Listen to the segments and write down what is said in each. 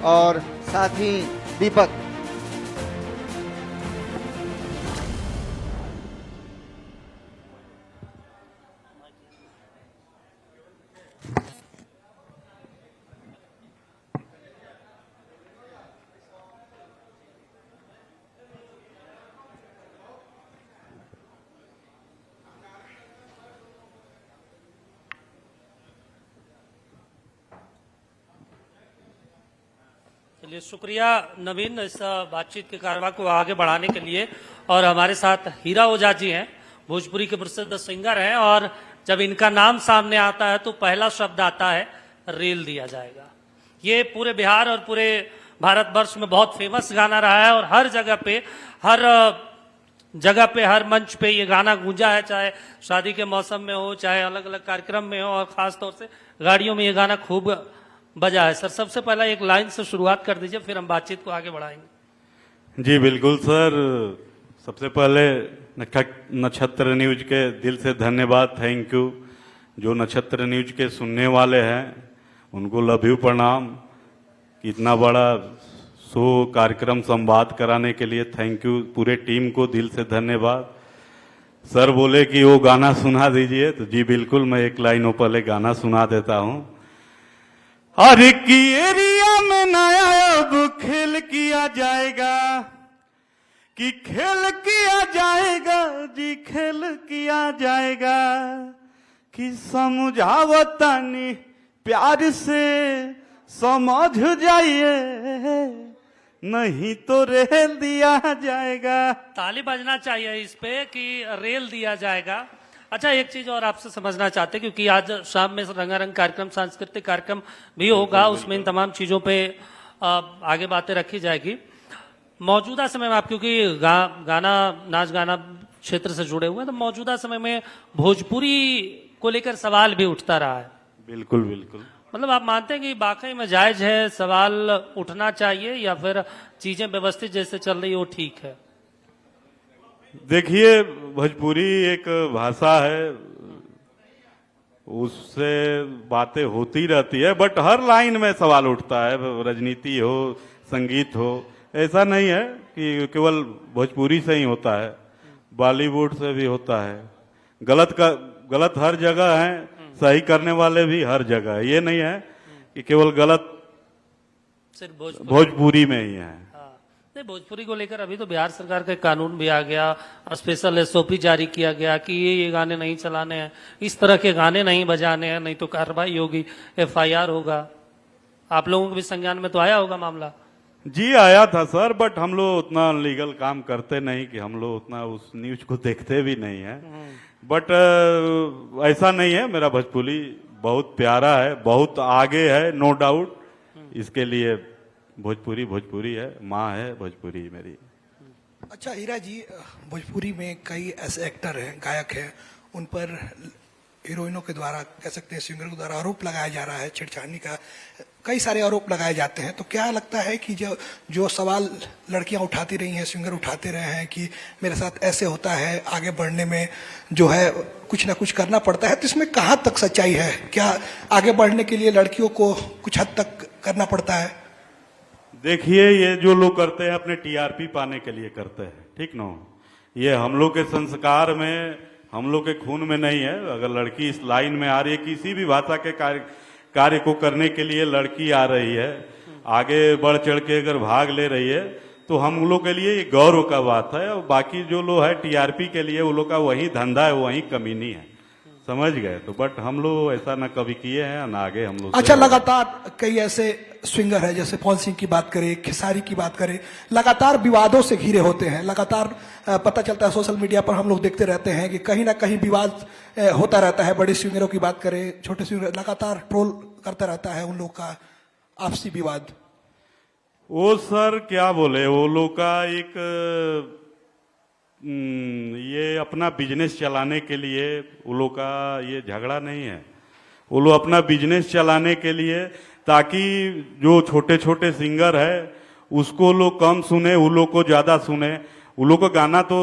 और साथ ही दीपक। चलिए, शुक्रिया नवीन इस बातचीत के कार्यक्रम को आगे बढ़ाने के लिए। और हमारे साथ हीरा ओझा जी हैं, भोजपुरी के प्रसिद्ध सिंगर हैं, और जब इनका नाम सामने आता है तो पहला शब्द आता है रेल दिया जाएगा। ये पूरे बिहार और पूरे भारतवर्ष में बहुत फेमस गाना रहा है और हर जगह पे हर मंच पे ये गाना गूंजा है, चाहे शादी के मौसम में हो, चाहे अलग अलग कार्यक्रम में हो, और खास तौर से गाड़ियों में ये गाना खूब बजा है। सर, सबसे पहला एक लाइन से शुरुआत कर दीजिए, फिर हम बातचीत को आगे बढ़ाएंगे। जी बिल्कुल सर, सबसे पहले नक्षत्र न्यूज के दिल से धन्यवाद, थैंक यू। जो नक्षत्र न्यूज के सुनने वाले हैं उनको लव यू, प्रणाम। इतना बड़ा शो कार्यक्रम संवाद कराने के लिए थैंक यू। पूरे टीम को दिल से धन्यवाद। सर बोले कि वो गाना सुना दीजिए, तो जी बिल्कुल, मैं एक लाइनों पहले गाना सुना देता हूँ। अरे की एरिया में नया अब खेल किया जाएगा, कि खेल किया जाएगा जी, खेल किया जाएगा, कि समझावतानी प्यार से समझ जाइए, नहीं तो रेल दिया जाएगा। ताली बजना चाहिए इस पे कि रेल दिया जाएगा। अच्छा, एक चीज और आपसे समझना चाहते हैं, क्योंकि आज शाम में रंगारंग कार्यक्रम, सांस्कृतिक कार्यक्रम भी होगा, उसमें इन तमाम चीजों पे आगे बातें रखी जाएगी। मौजूदा समय में आप, क्योंकि गाना नाच गाना क्षेत्र से जुड़े हुए हैं, तो मौजूदा समय में भोजपुरी को लेकर सवाल भी उठता रहा है। बिल्कुल बिल्कुल। मतलब आप मानते हैं कि वाकई में जायज है, सवाल उठना चाहिए, या फिर चीजें व्यवस्थित जैसे चल रही है वो ठीक है? देखिए, भोजपुरी एक भाषा है, उससे बातें होती रहती है, बट हर लाइन में सवाल उठता है। राजनीति हो, संगीत हो, ऐसा नहीं है कि केवल भोजपुरी से ही होता है, बॉलीवुड से भी होता है। गलत हर जगह है, सही करने वाले भी हर जगह है। ये नहीं है कि केवल गलत सिर्फ भोजपुरी में ही है। भोजपुरी को लेकर अभी तो बिहार सरकार का कानून भी आ गया, स्पेशल एसओपी जारी किया गया कि ये गाने नहीं चलाने हैं, इस तरह के गाने नहीं बजाने हैं, नहीं तो कार्रवाई होगी, एफआईआर होगा। आप लोगों के भी संज्ञान में तो आया होगा मामला? जी आया था सर, बट हम लोग उतना लीगल काम करते नहीं, कि हम लोग उतना उस न्यूज को देखते भी नहीं है। बट ऐसा नहीं है, मेरा भोजपुरी बहुत प्यारा है, बहुत आगे है, नो डाउट। इसके लिए भोजपुरी है, माँ है भोजपुरी मेरी। अच्छा हीरा जी, भोजपुरी में कई ऐसे एक्टर हैं, गायक हैं, उन पर हीरोइनों के द्वारा, कह सकते हैं सिंगर के द्वारा आरोप लगाया जा रहा है, छेड़छाड़नी का कई सारे आरोप लगाए जाते हैं। तो क्या लगता है कि जो सवाल लड़कियां उठाती रही हैं, सिंगर उठाते रहे हैं कि मेरे साथ ऐसे होता है, आगे बढ़ने में जो है कुछ ना कुछ करना पड़ता है, तो इसमें कहाँ तक सच्चाई है? क्या आगे बढ़ने के लिए लड़कियों को कुछ हद तक करना पड़ता है? देखिए, ये जो लोग करते हैं अपने टीआरपी पाने के लिए करते हैं, ठीक ना? ये हम लोग के संस्कार में, हम लोग के खून में नहीं है। अगर लड़की इस लाइन में आ रही है, किसी भी भाषा के कार्य को करने के लिए लड़की आ रही है, आगे बढ़ चढ़ के अगर भाग ले रही है, तो हम लोग के लिए ये गौरव का बात है। और बाकी जो लोग है टीआरपी के लिए, वो लोग का वही धंधा है, वही कमीनी है, समझ गए? तो बट हम लोग ऐसा ना कभी किए हैं ना आगे हम लोग। अच्छा, लगातार कई ऐसे सिंगर है, जैसे पवन सिंह की बात करें, खेसारी की बात करें, लगातार विवादों से घिरे होते हैं। लगातार पता चलता है, सोशल मीडिया पर हम लोग देखते रहते हैं कि कहीं ना कहीं विवाद होता रहता है। बड़े सिंगरों की बात करें, छोटे सिंगर, लगातार ट्रोल करता रहता है उन लोग का आपसी विवाद। वो सर क्या बोले, वो लोग का एक ये अपना बिजनेस चलाने के लिए, वो लोग का ये झगड़ा नहीं है। वो लोग अपना बिजनेस चलाने के लिए, ताकि जो छोटे छोटे सिंगर है उसको लोग कम सुने, वो लोग को ज्यादा सुने। वो लोग का गाना तो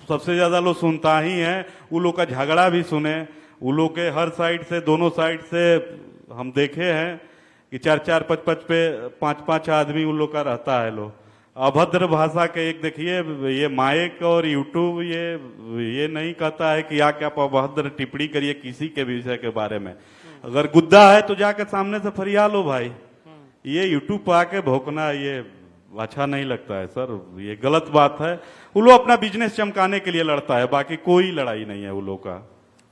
सबसे ज्यादा लोग सुनता ही है, वो लोग का झगड़ा भी सुने। वो लोग के हर साइड से, दोनों साइड से हम देखे हैं कि 4-4, 5-5 पे 5-5 आदमी उन लोग का रहता है लोग। अभद्र भाषा के एक देखिए, ये माइक और यूट्यूब ये नहीं कहता है कि आके आप अभद्र टिप्पणी करिए किसी के विषय के बारे में। अगर गुद्दा है तो जाकर सामने से फरिया लो भाई। ये यूट्यूब पर आके भौंकना ये अच्छा नहीं लगता है सर, ये गलत बात है। वो लोग अपना बिजनेस चमकाने के लिए लड़ता है, बाकी कोई लड़ाई नहीं है वो लोग का।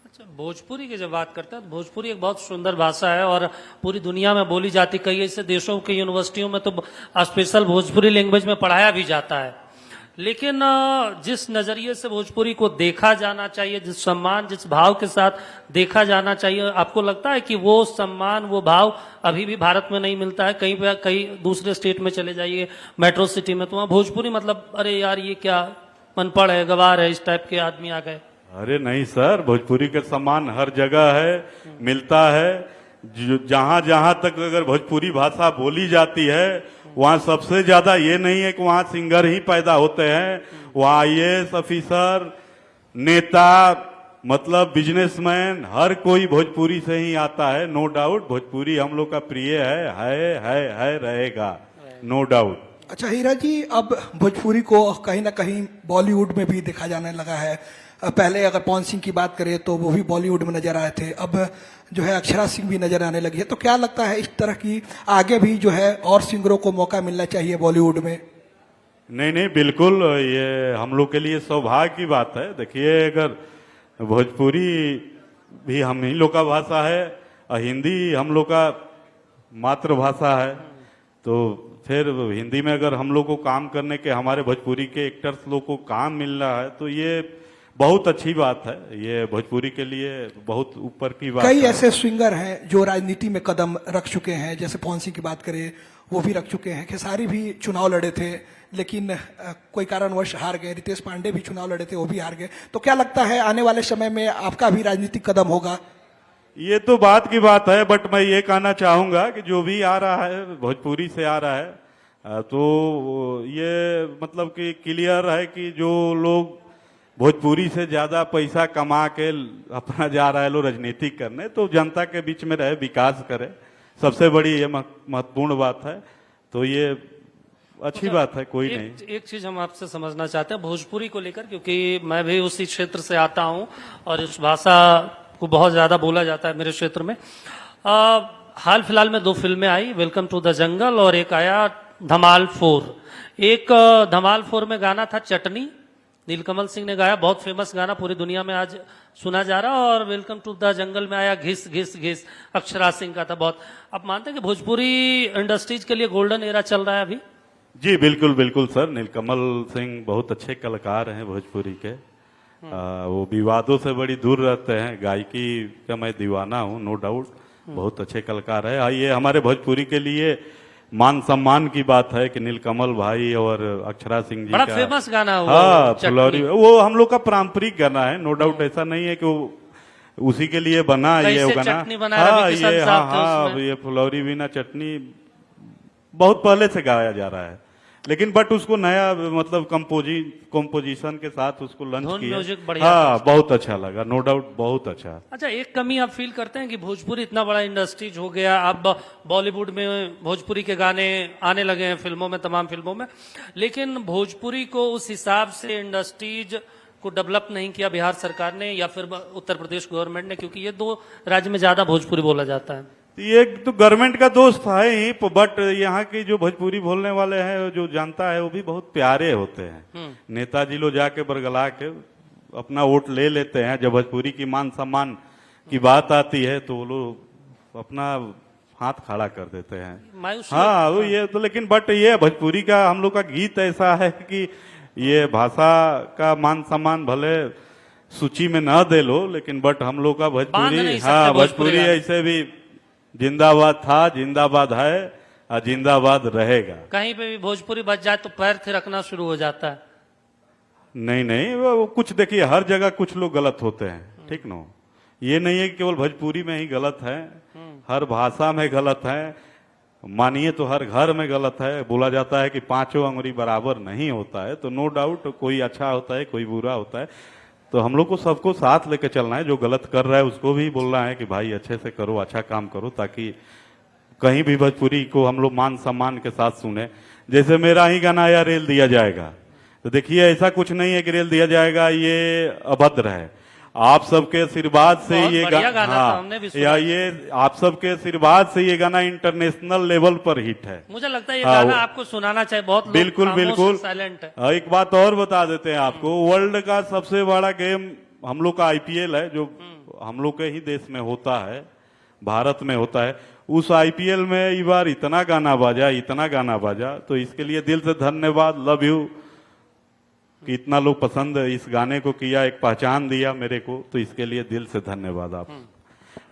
अच्छा, भोजपुरी की जब बात करते हैं तो भोजपुरी एक बहुत सुंदर भाषा है और पूरी दुनिया में बोली जाती। कई ऐसे देशों की यूनिवर्सिटियों में तो स्पेशल भोजपुरी लैंग्वेज में पढ़ाया भी जाता है। लेकिन जिस नजरिए से भोजपुरी को देखा जाना चाहिए, जिस सम्मान जिस भाव के साथ देखा जाना चाहिए, आपको लगता है कि वो सम्मान वो भाव अभी भी भारत में नहीं मिलता है? कहीं पे कई दूसरे स्टेट में चले जाइए, मेट्रो सिटी में, तो वहाँ भोजपुरी मतलब अरे यार ये क्या अनपढ़ है, गवार है, इस टाइप के आदमी आ गए। अरे नहीं सर, भोजपुरी का सम्मान हर जगह है, मिलता है। जहां जहां तक अगर भोजपुरी भाषा बोली जाती है वहां सबसे ज्यादा ये नहीं है कि वहां सिंगर ही पैदा होते हैं, वहां IAS ऑफिसर, नेता, मतलब बिजनेसमैन, हर कोई भोजपुरी से ही आता है। नो डाउट भोजपुरी हम लोग का प्रिय है, रहेगा, नो डाउट। अच्छा हीरा जी, अब भोजपुरी को कहीं ना कहीं बॉलीवुड में भी देखा जाने लगा है। पहले अगर पवन सिंह की बात करें तो वो भी बॉलीवुड में नजर आए थे, अब जो है अक्षरा सिंह भी नजर आने लगी है। तो क्या लगता है इस तरह की आगे भी जो है और सिंगरों को मौका मिलना चाहिए बॉलीवुड में? नहीं, बिल्कुल, ये हम लोग के लिए सौभाग्य की बात है। देखिए, अगर भोजपुरी भी हम ही लोग का भाषा है और हिंदी हम लोग का मातृभाषा है, तो फिर हिंदी में अगर हम लोग को काम करने के, हमारे भोजपुरी के एक्टर्स लोग को काम मिल रहा है तो ये बहुत अच्छी बात है। ये भोजपुरी के लिए बहुत ऊपर की बात है। कई ऐसे सिंगर हैं जो राजनीति में कदम रख चुके हैं, जैसे पवन सिंह की बात करें वो भी रख चुके हैं, खेसारी भी चुनाव लड़े थे लेकिन कोई कारणवश हार गए, रितेश पांडे भी चुनाव लड़े थे वो भी हार गए। तो क्या लगता है आने वाले समय में आपका भी राजनीतिक कदम होगा? ये तो बात की बात है, बट मैं ये कहना चाहूंगा कि जो भी आ रहा है भोजपुरी से आ रहा है, तो ये मतलब कि क्लियर है कि जो लोग भोजपुरी से ज्यादा पैसा कमा के अपना जा रहा है लोग राजनीति करने, तो जनता के बीच में रहे, विकास करे, सबसे बड़ी ये महत्वपूर्ण बात है। तो ये अच्छी बात है, कोई नहीं। एक चीज हम आपसे समझना चाहते हैं भोजपुरी को लेकर, क्योंकि मैं भी उसी क्षेत्र से आता हूं और इस भाषा को बहुत ज्यादा बोला जाता है मेरे क्षेत्र में। हाल फिलहाल में 2 फिल्में आई, वेलकम टू द जंगल, और एक आया धमाल 4। एक धमाल 4 में गाना था चटनी, नीलकमल सिंह ने गाया, बहुत फेमस गाना, पूरी दुनिया में आज सुना जा रहा। और वेलकम टू द जंगल में आया घिस घिस घिस, अक्षरा सिंह का था बहुत। आप मानते हैं कि भोजपुरी इंडस्ट्रीज के लिए गोल्डन एरा चल रहा है अभी? जी बिल्कुल सर, नीलकमल सिंह बहुत अच्छे कलाकार हैं भोजपुरी के। वो विवादों से बड़ी दूर रहते हैं, गायकी का मैं दीवाना हूँ, नो डाउट, बहुत अच्छे कलाकार है। ये हमारे भोजपुरी के लिए मान सम्मान की बात है कि नीलकमल भाई और अक्षरा सिंह जी बड़ा का फेमस गाना हुआ। हाँ, फुलौरी, वो हम लोग का पारंपरिक गाना है, नो डाउट। ऐसा नहीं है कि वो उसी के लिए बना ये वो गाना। हाँ, ये फुलौरी बिना चटनी बहुत पहले से गाया जा रहा है, लेकिन बट उसको नया मतलब कंपोजिशन के साथ उसको लॉन्च किया। म्यूजिक बढ़िया, हाँ, बहुत अच्छा लगा, नो डाउट, बहुत अच्छा। अच्छा, एक कमी आप फील करते हैं कि भोजपुरी इतना बड़ा इंडस्ट्रीज हो गया, अब बॉलीवुड में भोजपुरी के गाने आने लगे हैं फिल्मों में, तमाम फिल्मों में, लेकिन भोजपुरी को उस हिसाब से इंडस्ट्रीज को डेवलप नहीं किया बिहार सरकार ने या फिर उत्तर प्रदेश गवर्नमेंट ने, क्योंकि ये 2 राज्य में ज्यादा भोजपुरी बोला जाता है। ये तो गवर्नमेंट का दोस्त है ही, बट यहाँ की जो भोजपुरी बोलने वाले हैं, जो जानता है, वो भी बहुत प्यारे होते हैं। नेताजी लोग जाके बरगला के अपना वोट ले लेते हैं। जब भोजपुरी की मान सम्मान की बात आती है तो वो लोग अपना हाथ खड़ा कर देते हैं। हाँ, वो ये तो, लेकिन बट ये भोजपुरी का हम लोग का गीत ऐसा है कि ये भाषा का मान सम्मान भले सूची में ना दे लो, लेकिन बट हम लोग का भोजपुरी, हाँ, भोजपुरी ऐसे भी जिंदाबाद था, जिंदाबाद है और जिंदाबाद रहेगा। कहीं पे भी भोजपुरी बच जाए तो पैर थिरकना शुरू हो जाता है। नहीं, वो कुछ देखिए, हर जगह कुछ लोग गलत होते हैं, ठीक ना? ये नहीं है कि केवल भोजपुरी में ही गलत है, हर भाषा में गलत है। मानिए तो हर घर में गलत है। बोला जाता है कि 5 अंगुरी बराबर नहीं होता है, तो नो डाउट कोई अच्छा होता है, कोई बुरा होता है। तो हम लोग को सबको साथ लेके चलना है। जो गलत कर रहा है उसको भी बोलना है कि भाई अच्छे से करो, अच्छा काम करो, ताकि कहीं भी भोजपुरी को हम लोग मान सम्मान के साथ सुने। जैसे मेरा ही गाना आया रेल दिया जाएगा, तो देखिए ऐसा कुछ नहीं है कि रेल दिया जाएगा ये अभद्र है। आप सबके आशीर्वाद से बहुत ये बढ़िया गाना था, हमने भी सुना। या ये आप सबके आशीर्वाद से ये गाना इंटरनेशनल लेवल पर हिट है। मुझे लगता है ये हाँ, गाना आपको सुनाना चाहिए, बहुत लोग बिल्कुल खामोश बिल्कुल साइलेंट है। एक बात और बता देते हैं आपको, वर्ल्ड का सबसे बड़ा गेम हम लोग का आईपीएल है, जो हम लोग के ही देश में होता है, भारत में होता है। उस आईपीएल में इस बार इतना गाना बाजा, तो इसके लिए दिल से धन्यवाद, लव यू कि इतना लोग पसंद इस गाने को किया, एक पहचान दिया मेरे को, तो इसके लिए दिल से धन्यवाद आप।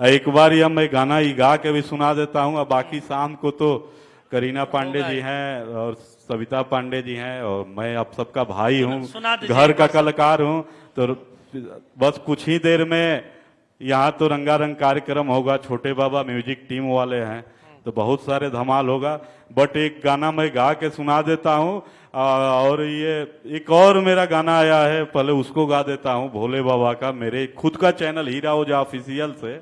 एक बार यह मैं गाना ही गा के भी सुना देता हूँ। अब बाकी शाम को तो करीना पांडे जी हैं और सविता पांडे जी हैं और मैं आप सबका भाई हूँ, सुना दीजिए घर का बस। कलाकार हूँ। तो बस कुछ ही देर में यहाँ तो रंगारंग कार्यक्रम होगा, छोटे बाबा म्यूजिक टीम वाले हैं, तो बहुत सारे धमाल होगा। बट एक गाना मैं गा के सुना देता हूँ, और ये एक और मेरा गाना आया है, पहले उसको गा देता हूँ, भोले बाबा का, मेरे खुद का चैनल हीरा ओझा ऑफिशियल से।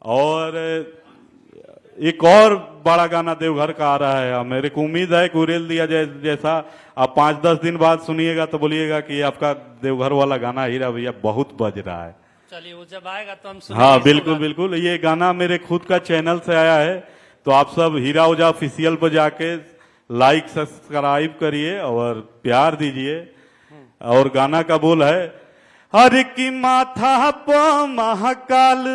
और एक और बड़ा गाना देवघर का आ रहा है, मेरे को उम्मीद है कि रेल दिया जाए जैसा आप 5-10 दिन बाद सुनिएगा तो बोलिएगा कि आपका देवघर वाला गाना हीरा भैया बहुत बज रहा है। चलिए वो जब आएगा तो हम सुनेंगे हाँ इसको बिल्कुल गाना। बिल्कुल, ये गाना मेरे खुद का चैनल से आया है, तो आप सब हीरा ओझा ऑफिशियल पर जाके लाइक सब्सक्राइब करिए और प्यार दीजिए। और गाना का बोल है, हर की माथा प महाकाल,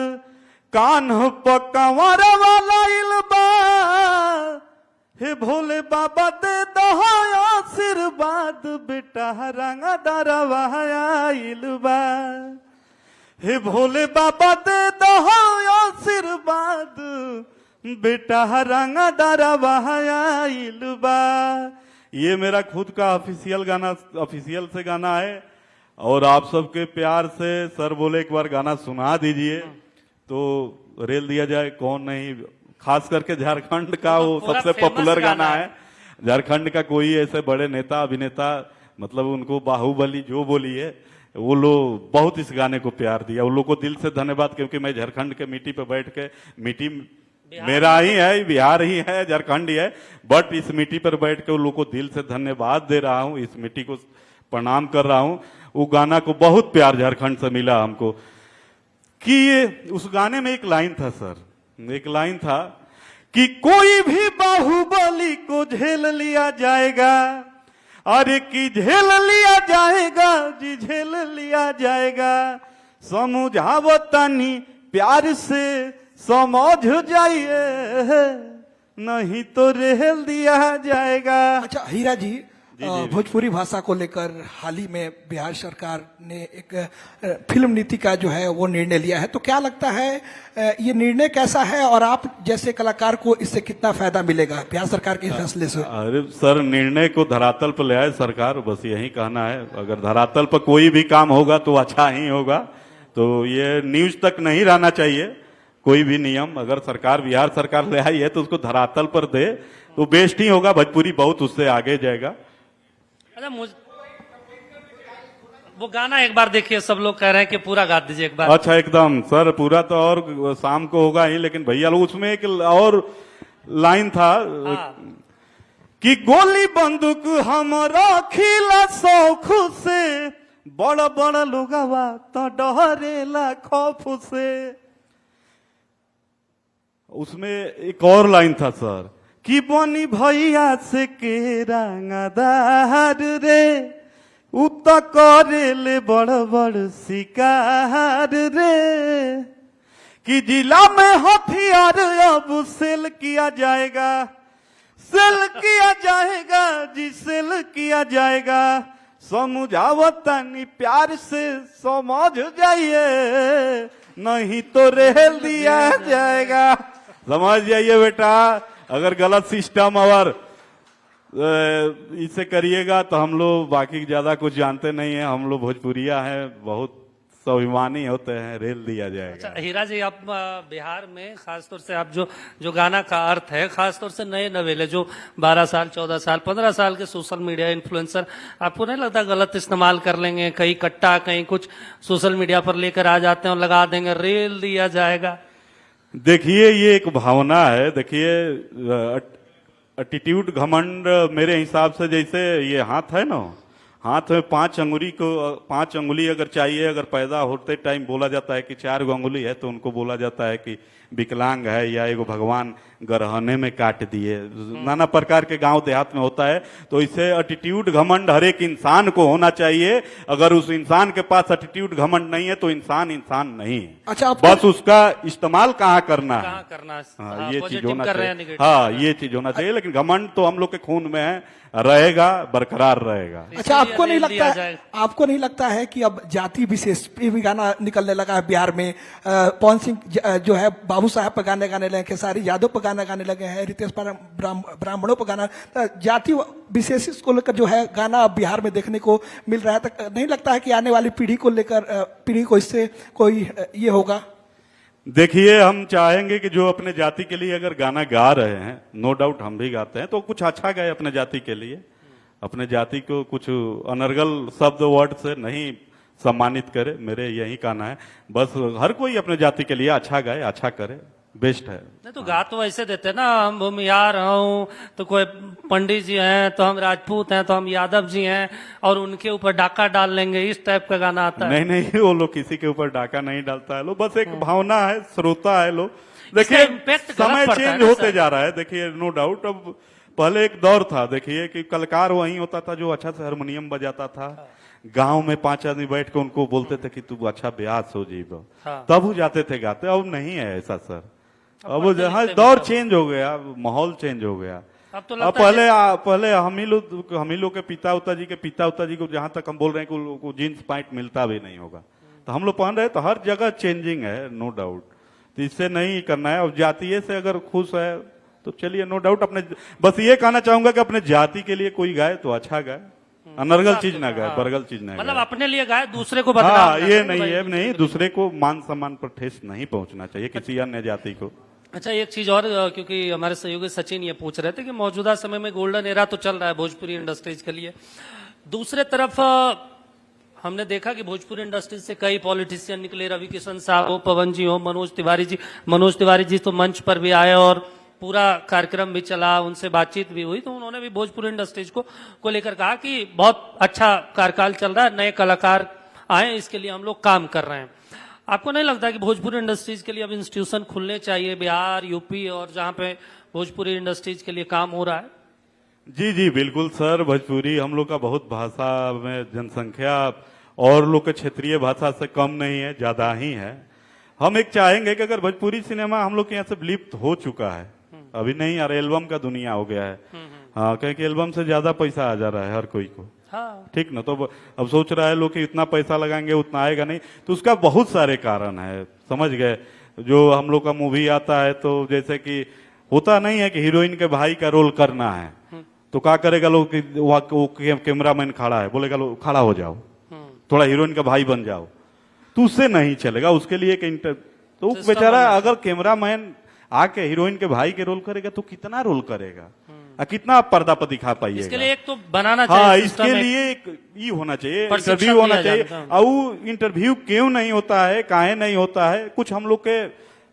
कान प कंवर वाला इल्बा, हे भोले बाबा दे दो आशीर्वाद, बेटा रंगा दरवा इल्बा, हे भोले बाबा दे दो आशीर्वाद, बेटा रंगा दरवा इल्बा। ये मेरा खुद का ऑफिशियल से गाना है, और आप सबके प्यार से सर बोले एक बार गाना सुना दीजिए तो रेल दिया जाए, कौन नहीं। खास करके झारखंड का वो पूरा सबसे फेमस पॉपुलर गाना गाना है। झारखंड का कोई ऐसे बड़े नेता अभिनेता, मतलब उनको बाहुबली जो बोलिए, वो लोग बहुत इस गाने को प्यार दिया। उन लोग को दिल से धन्यवाद, क्योंकि मैं झारखंड के मिट्टी पे बैठ के, मिट्टी मेरा ही है, बिहार ही है, झारखंड ही है, बट इस मिट्टी पर बैठ के उन लोग को दिल से धन्यवाद दे रहा हूँ, इस मिट्टी को प्रणाम कर रहा हूँ। वो गाना को बहुत प्यार झारखंड से मिला हमको। कि ये उस गाने में एक लाइन था सर, एक लाइन था कि कोई भी बाहुबली को झेल लिया जाएगा, अरे कि झेल लिया जाएगा जी, झेल लिया जाएगा, समझावो तनी प्यार से समझ जाइए, नहीं तो रेल दिया जाएगा। अच्छा हीरा जी, भोजपुरी भाषा को लेकर हाल ही में बिहार सरकार ने एक फिल्म नीति का जो है वो निर्णय लिया है, तो क्या लगता है ये निर्णय कैसा है और आप जैसे कलाकार को इससे कितना फायदा मिलेगा बिहार सरकार के फैसले से? अरे सर, निर्णय को धरातल पर ले आए सरकार, बस यही कहना है। अगर धरातल पर कोई भी काम होगा तो अच्छा ही होगा, तो ये न्यूज तक नहीं रहना चाहिए कोई भी नियम। अगर सरकार, बिहार सरकार ले आई है तो उसको धरातल पर दे तो बेस्ट ही होगा, भोजपुरी बहुत उससे आगे जाएगा। अच्छा वो गाना एक बार देखिए, सब लोग कह रहे हैं कि पूरा गा दीजिए एक बार। अच्छा एकदम सर, पूरा तो और शाम को होगा ही, लेकिन भैया लोग उसमें एक और लाइन था कि गोली बंदूक हमारा खिला शौक से, बड़ा बड़ा लोगवा तो डरेला खौफ से। उसमें एक और लाइन था सर कि बनी भैया से के रंगदार रे, उत करेले बड़ बड़ शिकार रे, कि जिला में हथियार अब सेल किया जाएगा, सेल किया जाएगा जी, सेल किया जाएगा, समझावतनी प्यार से समझ जाइए, नहीं तो रेल दिया जाएगा। समझ जाइए बेटा, अगर गलत सिस्टम और इसे करिएगा तो हम लोग बाकी ज्यादा कुछ जानते नहीं है, हम लोग भोजपुरिया हैं, बहुत स्वाभिमानी होते हैं, रेल दिया जाएगा। अच्छा हीरा जी, आप बिहार में खासतौर से आप जो गाना का अर्थ है, खासतौर से नए नवेले जो 12 साल 14 साल 15 साल के सोशल मीडिया इन्फ्लुएंसर, आपको नहीं लगता गलत इस्तेमाल कर लेंगे, कहीं कट्टा कहीं कुछ सोशल मीडिया पर लेकर आ जाते हैं और लगा देंगे रेल दिया जाएगा? देखिए ये एक भावना है। देखिए एटीट्यूड घमंड मेरे हिसाब से जैसे ये हाथ है ना, हाथ में 5 अंगुली अगर चाहिए, अगर पैदा होते टाइम बोला जाता है कि 4 अंगुली है तो उनको बोला जाता है कि विकलांग है या एगो भगवान गरहने में काट दिए। नाना प्रकार के गांव देहात में होता है। तो इससे एटीट्यूड घमंड हर एक इंसान को होना चाहिए। अगर उस इंसान के पास एटीट्यूड घमंड नहीं है तो इंसान नहीं है। अच्छा, बस उसका इस्तेमाल कहाँ करना कहाँ है, करना है। हाँ, ये चीज पॉजिटिव होना कर रहे हैं, चाहिए। नेगेटिव हाँ, कर रहे ये चीज होना चाहिए। लेकिन घमंड तो हम लोग के खून में है, रहेगा, बरकरार रहेगा। अच्छा, आपको नहीं रेल दिया लगता जाए। आपको नहीं लगता है कि अब जाति विशेष पे भी गाना निकलने लगा है बिहार में? पवन सिंह जो है बाबू साहब पर गाने गाने लगे, खेसारी यादव पर गाना गाने लगे हैं, रितेश ब्राह्मणों पर गाना, जाति विशेष को लेकर जो है गाना अब बिहार में देखने को मिल रहा है। तो नहीं लगता है कि आने वाली पीढ़ी को लेकर पीढ़ी को इससे कोई ये होगा? देखिए हम चाहेंगे कि जो अपने जाति के लिए अगर गाना गा रहे हैं, नो डाउट हम भी गाते हैं, तो कुछ अच्छा गाए अपने जाति के लिए। अपने जाति को कुछ अनर्गल शब्द वर्ड से नहीं सम्मानित करे, मेरे यही कहना है। बस हर कोई अपने जाति के लिए अच्छा गाए, अच्छा करे, बेस्ट है। नहीं तो गा तो ऐसे देते ना, हम भूमिहार हूँ तो कोई पंडित जी हैं, तो हम राजपूत हैं, तो हम यादव जी हैं, और उनके ऊपर डाका डाल लेंगे, इस टाइप का गाना आता है। नहीं, वो लोग किसी के ऊपर डाका नहीं डालता है। लो बस एक भावना है, श्रोता है लोग। देखिए इसका impact गलत समय पड़ता है चेंज ना होते सर। जा रहा है। देखिए नो डाउट, अब पहले एक दौर था, देखिए कि कलाकार वही होता था जो अच्छा से हारमोनियम बजाता था। गांव में 5 आदमी बैठ के उनको बोलते थे कि तू अच्छा ब्यास हो जीव, हाँ। तब वो जाते थे गाते। अब नहीं है ऐसा सर। अब पढ़ते जहाँ लिखते दौर भी चेंज हो गया, माहौल चेंज हो गया। अब तो अब लगता है पहले हम ही लोग के पिता उता जी को जहां तक हम बोल रहे हैं कि उनको जीन्स पैंट मिलता भी नहीं होगा, तो हम लोग पहन रहे हैं। तो हर जगह चेंजिंग है, नो डाउट। तो इससे नहीं करना है। अब जातीय से अगर खुश है तो चलिए, नो डाउट। अपने बस ये कहना चाहूंगा कि अपने जाति के लिए कोई गाए तो अच्छा गाए, अनर्गल चीज ना गाए, बरगल चीज ना मतलब गाए। अपने लिए गाए, दूसरे को बदनाम हाँ, ना ये करे नहीं भाई। है, नहीं, दूसरे को मान सम्मान पर ठेस नहीं पहुंचना चाहिए, किसी अन्य जाति को। अच्छा, एक चीज और, क्योंकि हमारे सहयोगी सचिन ये पूछ रहे थे कि मौजूदा समय में गोल्डन एरा तो चल रहा है भोजपुरी इंडस्ट्रीज के लिए, दूसरे तरफ हमने देखा कि भोजपुरी इंडस्ट्रीज से कई पॉलिटिशियन निकले, रवि किशन साहब हो, पवन जी हो, मनोज तिवारी जी तो मंच पर भी आए और पूरा कार्यक्रम भी चला, उनसे बातचीत भी हुई, तो उन्होंने भी भोजपुरी इंडस्ट्रीज को लेकर कहा कि बहुत अच्छा कार्यकाल चल रहा है, नए कलाकार आए, इसके लिए हम लोग काम कर रहे हैं। आपको नहीं लगता कि भोजपुरी इंडस्ट्रीज के लिए अब इंस्टीट्यूशन खुलने चाहिए बिहार, यूपी और जहां पे भोजपुरी इंडस्ट्रीज के लिए काम हो रहा है? जी बिल्कुल सर। भोजपुरी हम लोग का बहुत भाषा में जनसंख्या और लोग के क्षेत्रीय भाषा से कम नहीं है, ज्यादा ही है। हम एक चाहेंगे कि अगर भोजपुरी सिनेमा हम लोग के यहाँ से विलुप्त हो चुका है, अभी नहीं यार, एल्बम का दुनिया हो गया है। हाँ, क्योंकि एल्बम से ज्यादा पैसा आ जा रहा है हर कोई को, हाँ। ठीक ना। तो अब सोच रहा है लोग कि इतना पैसा लगाएंगे उतना आएगा नहीं, तो उसका बहुत सारे कारण है, समझ गए। जो हम लोग का मूवी आता है तो जैसे कि होता नहीं है कि हीरोइन के भाई का रोल करना है, तो क्या करेगा लोग कि वो कैमरामैन खड़ा है, बोलेगा लोग खड़ा हो जाओ, थोड़ा हीरोइन का भाई बन जाओ, तो उससे नहीं चलेगा। उसके लिए तो बेचारा अगर कैमरामैन आके हीरोइन के भाई के रोल करेगा तो कितना रोल करेगा, कितना पर्दा पर दिखा पाइएगा। इसके लिए एक तो बनाना चाहिए। हाँ, सिस्टम इसके एक लिए एक ये होना चाहिए, प्रशिक्षण इंटरव्यू होना दिया चाहिए। जाता है। और वो इंटरव्यू क्यों नहीं होता है, काहे नहीं होता है, कुछ हम लोग के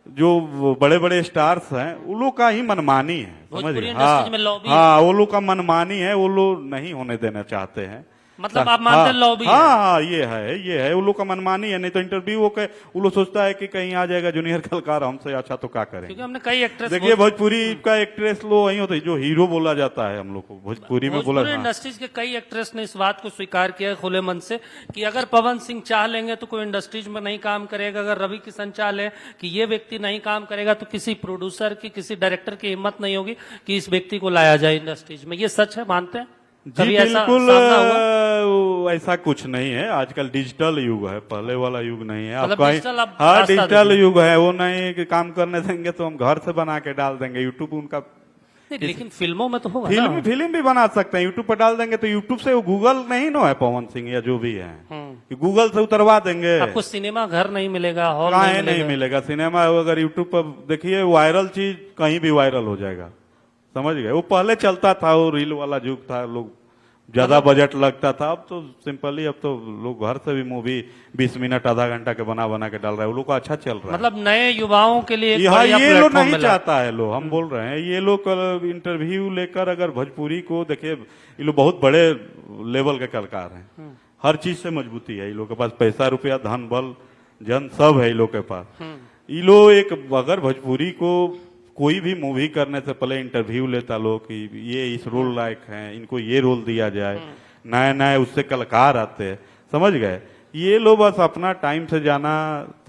जो बड़े बड़े स्टार्स हैं उन लोग का ही मनमानी है, समझ भोजपुरी गए। इंडस्ट्री में लॉबी हाँ, वो लोग का मनमानी है, वो लोग नहीं होने देना चाहते हैं। मतलब आप मानते हैं लॉबी है? हाँ, ये है वो लोग का मनमानी है। नहीं तो इंटरव्यू हो के वो लोग सोचता है कि कहीं आ जाएगा जूनियर कलाकार हमसे अच्छा, तो क्या करेंगे। क्योंकि हमने कई एक्ट्रेस देखिए भोजपुरी का एक्ट्रेस लो वही होता है जो हीरो बोला जाता है हम लोग को, भोजपुरी में बोला। भोजपुरी इंडस्ट्रीज के कई एक्ट्रेस ने इस बात को स्वीकार किया है खुले मन से कि अगर पवन सिंह चाह लेंगे तो कोई इंडस्ट्रीज में नहीं काम करेगा, अगर रवि किशन चाह ले कि ये व्यक्ति नहीं काम करेगा तो किसी प्रोड्यूसर की, किसी डायरेक्टर की हिम्मत नहीं होगी कि इस व्यक्ति को लाया जाए इंडस्ट्रीज में। ये सच है, मानते हैं? जी कभी ऐसा बिल्कुल, सामना हुआ? ऐसा कुछ नहीं है। आजकल डिजिटल युग है, पहले वाला युग नहीं है। मतलब आपका डिजिटल अब हाँ, रास्ता डिजिटल देखिए। युग है। वो नहीं कि काम करने देंगे तो हम घर से बना के डाल देंगे, यूट्यूब उनका नहीं, लेकिन फिल्मों में तो होगा ना। फिल्म भी बना सकते हैं, यूट्यूब पर डाल देंगे तो यूट्यूब से वो गूगल नहीं ना है पवन सिंह या जो भी है कि गूगल से उतरवा देंगे। आपको सिनेमा घर नहीं मिलेगा, हॉल काहे नहीं नहीं मिलेगा सिनेमा। अगर यूट्यूब पर देखिए वायरल चीज कहीं भी वायरल हो जाएगा, समझ गए। वो पहले चलता था, वो रील वाला युग था, लोग ज्यादा बजट लगता था। अब तो सिंपली अब तो लोग घर से भी मूवी 20 मिनट आधा घंटा के बना बना के डाल रहा है, वो लोग का अच्छा चल रहा है। मतलब नए युवाओं के लिए एक यहाँ बढ़िया ये लोग प्लेटफॉर्म नहीं मिला। चाहता है, लोग हम बोल रहे हैं ये लोग कल इंटरव्यू लेकर अगर भोजपुरी को देखिए, ये लोग बहुत बड़े लेवल के कलाकार हैं, हर चीज से मजबूती है, ये लोग के पास पैसा रुपया धन बल जन सब है ये लोग के पास। ये लोग एक अगर भोजपुरी को कोई भी मूवी करने से पहले इंटरव्यू लेता लोग कि ये इस रोल लायक हैं, इनको ये रोल दिया जाए, नए नए उससे कलाकार आते हैं, समझ गए। ये लोग बस अपना टाइम से जाना,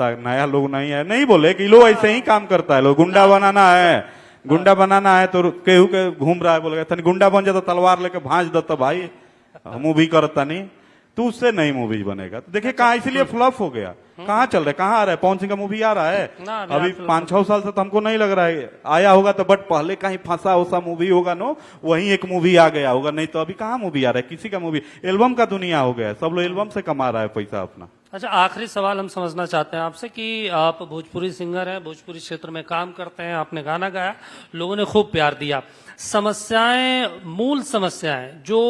नया लोग नहीं है, नहीं बोले कि लोग ऐसे ही काम करता है, लोग गुंडा बनाना है, गुंडा बनाना है तो केहू के घूम रहा है, बोलेगा तनी गुंडा बन जाता तलवार लेके भांज देता भाई मूवी करता नहीं, तो उससे नहीं मूवी बनेगा। तो देखिए कहाँ इसलिए फ्लॉप हो गया, कहाँ चल रहा है, कहाँ आ रहा है, पवन सिंह का मूवी आ रहा है ना, अभी 5-6 साल से, तो हमको नहीं लग रहा है आया होगा, तो बट पहले कहीं फंसा उसा मूवी होगा नो, वहीं एक मूवी आ गया होगा, नहीं तो अभी कहाँ मूवी आ रहा है, किसी का मूवी, एल्बम का दुनिया हो गया है, सब लोग एल्बम से कमा रहा है पैसा अपना। अच्छा, आखिरी सवाल हम समझना चाहते हैं आपसे कि आप भोजपुरी सिंगर हैं, भोजपुरी क्षेत्र में काम करते हैं, आपने गाना गाया, लोगों ने खूब प्यार दिया। समस्याएं, मूल समस्याएं जो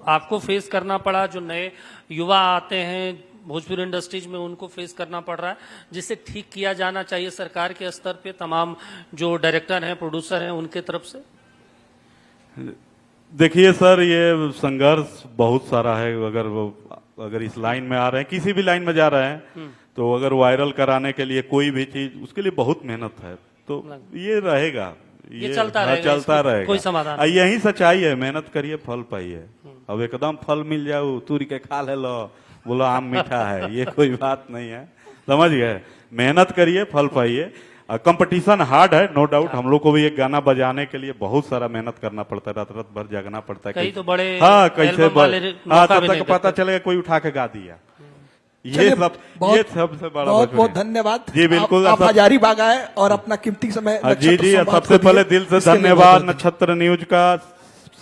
आपको फेस करना पड़ा, जो नए युवा आते हैं भोजपुरी इंडस्ट्रीज में, उनको फेस करना पड़ रहा है, जिसे ठीक किया जाना चाहिए सरकार के स्तर पे, तमाम जो डायरेक्टर हैं, प्रोड्यूसर हैं, उनके तरफ से? देखिए सर, ये संघर्ष बहुत सारा है। अगर इस लाइन में आ रहे हैं, किसी भी लाइन में जा रहे हैं, तो अगर वायरल कराने के लिए कोई भी चीज, उसके लिए बहुत मेहनत है, तो ये रहेगा, ये चलता रहेगा, चलता इसमें रहेगा, कोई समाधान नहीं। यही सच्चाई है, मेहनत करिए फल पाइए। अब एकदम फल मिल जाओ तूरी के खा ले लो, बोलो आम मीठा है, ये कोई बात नहीं है, समझ गए। मेहनत करिए फल पाइए। कंपटीशन हार्ड है, नो डाउट। हम लोग को भी एक गाना बजाने के लिए बहुत सारा मेहनत करना पड़ता है, रात रात भर जगना पड़ता है। कई तो बड़े हाँ, कैसे एल्बम वाले मौका तब भी तक नहीं पता देते। चलेगा कोई उठा के गा दिया। चलिए, ये सबसे बड़ा बहुत भोजपुरी। बहुत धन्यवाद जी बिल्कुल। आप हजारीबाग आए और अपना कीमती समय जी नक्षत्र जी, संवाद सबसे को दिए। पहले दिल से इसके लिए धन्यवाद बहुत-बहुत नक्षत्र न्यूज का,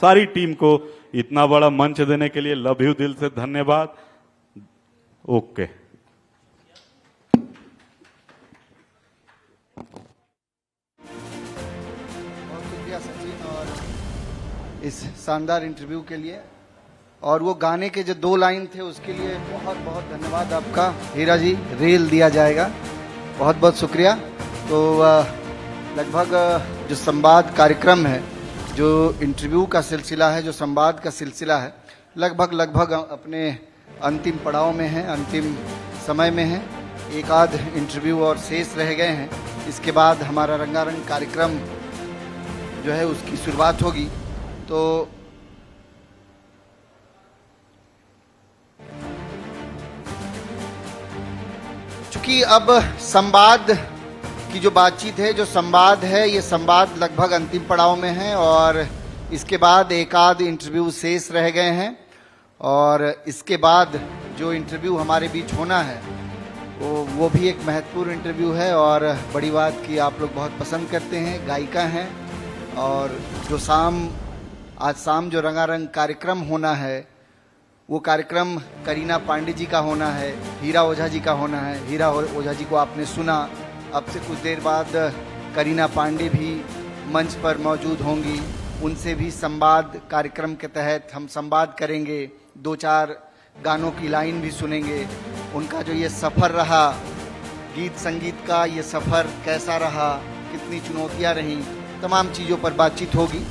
सारी टीम को इतना बड़ा मंच देने के लिए लव यू, दिल से धन्यवाद। ओके। बहुत शुक्रिया सचिन और इस शानदार इंटरव्यू के लिए, और वो गाने के जो 2 लाइन थे उसके लिए बहुत बहुत धन्यवाद आपका हीरा जी। रेल दिया जाएगा, बहुत बहुत शुक्रिया। तो लगभग जो संवाद कार्यक्रम है, जो इंटरव्यू का सिलसिला है, जो संवाद का सिलसिला है, लगभग अपने अंतिम पड़ाव में है, अंतिम समय में है। एक आध इंटरव्यू और शेष रह गए हैं, इसके बाद हमारा रंगारंग कार्यक्रम जो है उसकी शुरुआत होगी। तो चूंकि अब संवाद की जो बातचीत है, जो संवाद है, ये संवाद लगभग अंतिम पड़ाव में है, और इसके बाद एक आध इंटरव्यू शेष रह गए हैं, और इसके बाद जो इंटरव्यू हमारे बीच होना है वो भी एक महत्वपूर्ण इंटरव्यू है। और बड़ी बात कि आप लोग बहुत पसंद करते हैं, गायिका हैं, और जो आज शाम जो रंगारंग कार्यक्रम होना है, वो कार्यक्रम करीना पांडे जी का होना है, हीरा ओझा जी का होना है। हीरा ओझा जी को आपने सुना, अब से कुछ देर बाद करीना पांडे भी मंच पर मौजूद होंगी, उनसे भी संवाद कार्यक्रम के तहत हम संवाद करेंगे, 2-4 गानों की लाइन भी सुनेंगे। उनका जो ये सफ़र रहा, गीत संगीत का ये सफ़र कैसा रहा, कितनी चुनौतियां रहीं, तमाम चीज़ों पर बातचीत होगी।